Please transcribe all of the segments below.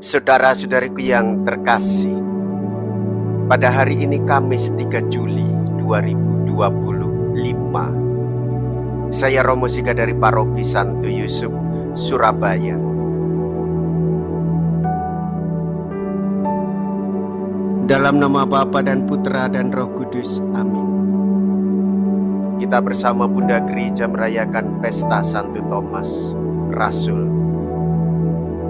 Saudara-saudariku yang terkasih, pada hari ini Kamis 3 Juli 2025, saya Romo Siga dari Paroki Santo Yusuf, Surabaya. Dalam nama Bapa dan Putra dan Roh Kudus, amin. Kita bersama Bunda Gereja merayakan pesta Santo Thomas, Rasul.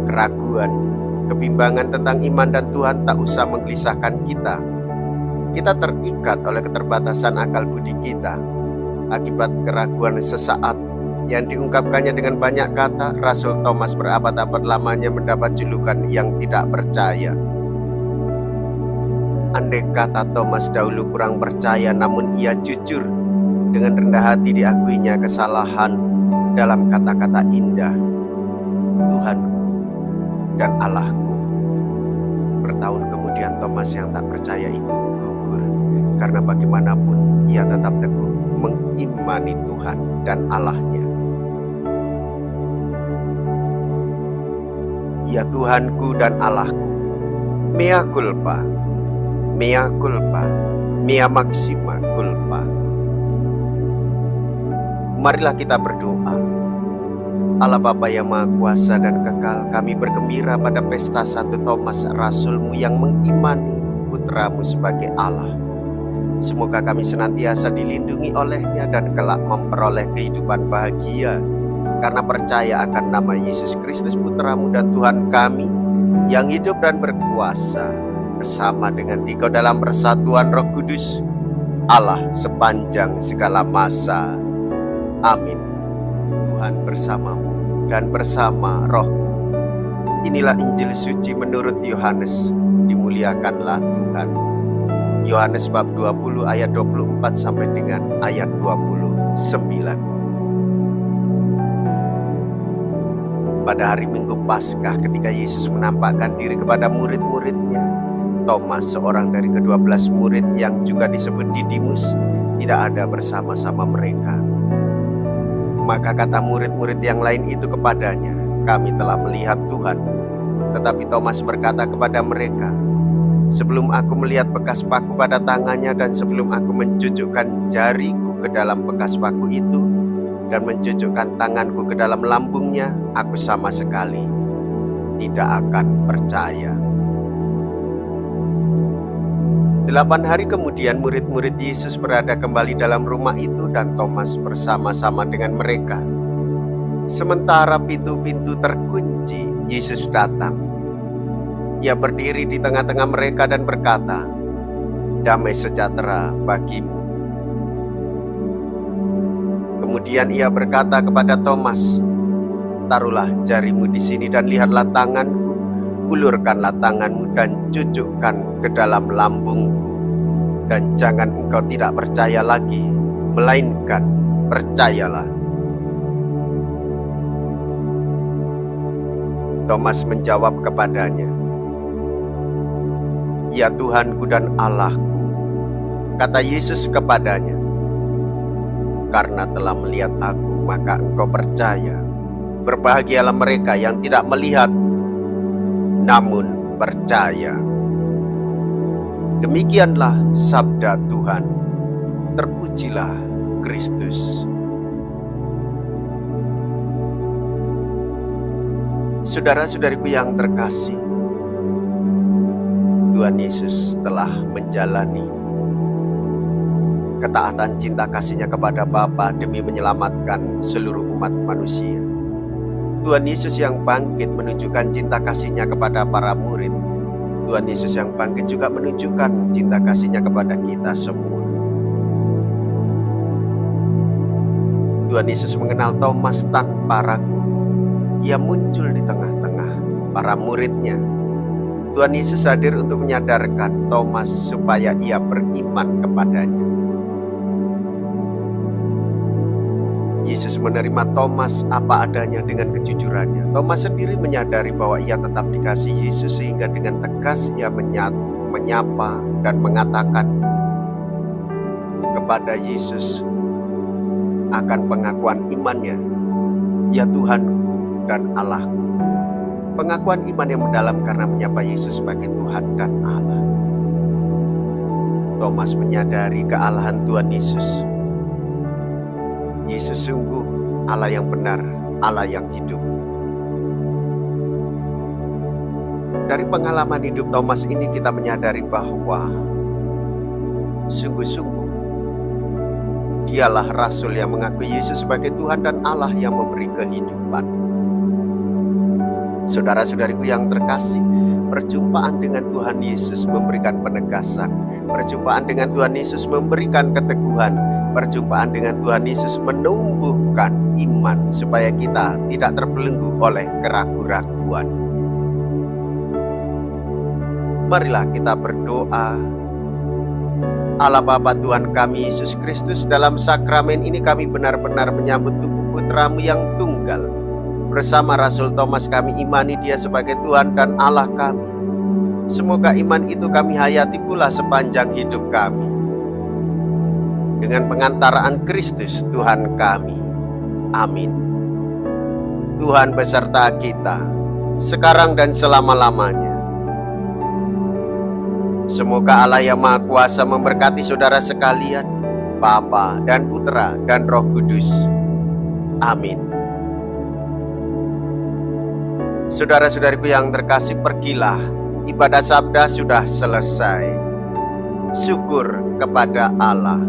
Keraguan, kebimbangan tentang iman dan Tuhan tak usah menggelisahkan kita. Kita terikat oleh keterbatasan akal budi kita. Akibat keraguan sesaat yang diungkapkannya dengan banyak kata, Rasul Thomas berabad-abad lamanya mendapat julukan yang tidak percaya. Andai kata Thomas dahulu kurang percaya, namun ia jujur. Dengan rendah hati diakuinya kesalahan dalam kata-kata indah, Tuhanku dan Allahku. Bertahun kemudian Thomas yang tak percaya itu gugur, karena bagaimanapun ia tetap teguh mengimani Tuhan dan Allahnya. Ya Tuhanku dan Allahku, mea culpa, mea culpa, mea maxima culpa. Marilah kita berdoa. Allah Bapa yang Maha Kuasa dan Kekal, kami bergembira pada pesta Santo Thomas Rasul-Mu yang mengimani Putra-Mu sebagai Allah. Semoga kami senantiasa dilindungi olehnya dan kelak memperoleh kehidupan bahagia karena percaya akan nama Yesus Kristus Putra-Mu dan Tuhan kami yang hidup dan berkuasa bersama dengan Dikau dalam persatuan Roh Kudus, Allah sepanjang segala masa. Amin. Tuhan bersamamu dan bersama rohmu. Inilah Injil suci menurut Yohanes. Dimuliakanlah Tuhan. Yohanes bab 20 ayat 24 sampai dengan ayat 29. Pada hari Minggu Paskah ketika Yesus menampakkan diri kepada murid-muridnya, Thomas, seorang dari ke-12 murid yang juga disebut Didimus, tidak ada bersama-sama mereka. Maka kata murid-murid yang lain itu kepadanya, "Kami telah melihat Tuhan." Tetapi Thomas berkata kepada mereka, "Sebelum aku melihat bekas paku pada tangannya dan sebelum aku mencucukkan jariku ke dalam bekas paku itu dan mencucukkan tanganku ke dalam lambungnya, aku sama sekali tidak akan percaya." 8 hari kemudian murid-murid Yesus berada kembali dalam rumah itu dan Thomas bersama-sama dengan mereka. Sementara pintu-pintu terkunci, Yesus datang. Ia berdiri di tengah-tengah mereka dan berkata, "Damai sejahtera bagimu." Kemudian ia berkata kepada Thomas, "Taruhlah jarimu di sini dan lihatlah tanganku. Ulurkanlah tanganmu dan cucukkan ke dalam lambungku. Dan jangan engkau tidak percaya lagi, melainkan percayalah." Thomas menjawab kepadanya, "Ya Tuhanku dan Allahku." Kata Yesus kepadanya, "Karena telah melihat aku, maka engkau percaya. Berbahagialah mereka yang tidak melihat, namun percaya." Demikianlah sabda Tuhan. Terpujilah Kristus. Saudara-saudariku yang terkasih, Tuhan Yesus telah menjalani ketaatan cinta kasih-Nya kepada Bapa demi menyelamatkan seluruh umat manusia. Tuhan Yesus yang bangkit menunjukkan cinta kasih-Nya kepada para murid. Tuhan Yesus yang bangkit juga menunjukkan cinta kasih-Nya kepada kita semua. Tuhan Yesus mengenal Thomas tanpa ragu. Ia muncul di tengah-tengah para murid-Nya. Tuhan Yesus hadir untuk menyadarkan Thomas supaya ia beriman kepadanya. Yesus menerima Thomas apa adanya dengan kejujurannya. Thomas sendiri menyadari bahwa ia tetap dikasih Yesus, sehingga dengan tegas ia menyapa dan mengatakan kepada Yesus akan pengakuan imannya, "Ya Tuhanku dan Allahku." Pengakuan iman yang mendalam karena menyapa Yesus sebagai Tuhan dan Allah. Thomas menyadari kealahan Tuhan Yesus. Yesus sungguh Allah yang benar, Allah yang hidup. Dari pengalaman hidup Thomas ini kita menyadari bahwa sungguh-sungguh dialah Rasul yang mengakui Yesus sebagai Tuhan dan Allah yang memberi kehidupan. Saudara-saudariku yang terkasih, perjumpaan dengan Tuhan Yesus memberikan penegasan. Perjumpaan dengan Tuhan Yesus memberikan keteguhan. Perjumpaan dengan Tuhan Yesus menumbuhkan iman supaya kita tidak terbelenggu oleh keraguan-raguan. Marilah kita berdoa. Allah Bapa Tuhan kami Yesus Kristus, dalam sakramen ini kami benar-benar menyambut tubuh Putra-Mu yang tunggal. Bersama Rasul Thomas kami imani Dia sebagai Tuhan dan Allah kami. Semoga iman itu kami hayati pula sepanjang hidup kami. Dengan pengantaraan Kristus Tuhan kami. Amin. Tuhan beserta kita, sekarang dan selama-lamanya. Semoga Allah yang Maha Kuasa memberkati saudara sekalian, Bapa dan Putra dan Roh Kudus. Amin. Saudara-saudariku yang terkasih, pergilah, ibadah sabda sudah selesai. Syukur kepada Allah.